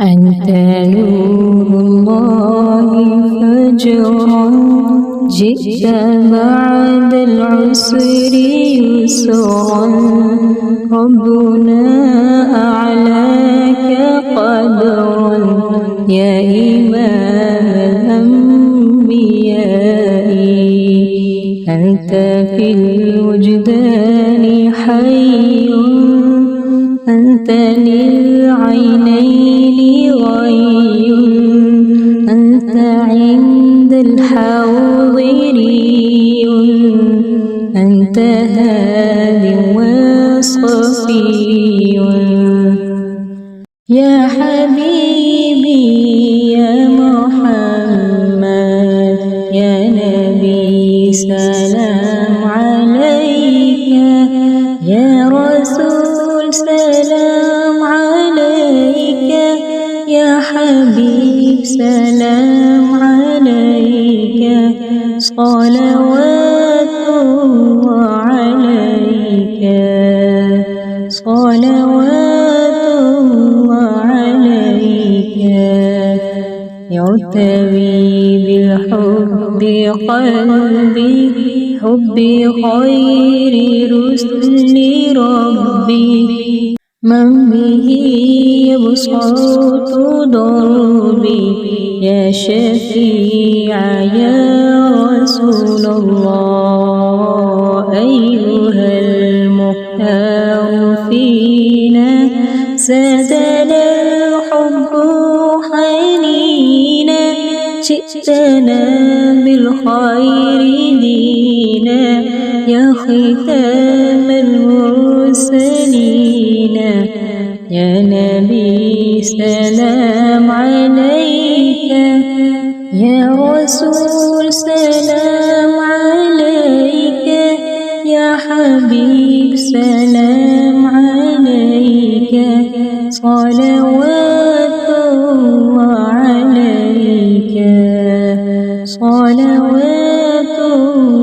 أنت نور الله فجرا جئت بعد العسر يسرا ربنا أعلاك قدرا يا إمام الأنبياء أنت في الوجدان حي أنت للعينين غي أنت عند الحوض ري أنت هاد وصفي يا حبيبي يا محمد يا نبي سلام عليك يا رسول سلام عليك يا حبيب سلام عليك صلوات الله عليك صلوات الله عليك يرتوي بالحب قلبي حب خير رسل ربي من به يبسط دربي يا شفيع يا رسول الله أيها المختار فينا زادنا الحب حنينا جئتنا بالخير دينا يا ختام المرسلين يا نبي سلام عليك يا رسول سلام عليك يا حبيب سلام عليك صلوات الله عليك صلوات الله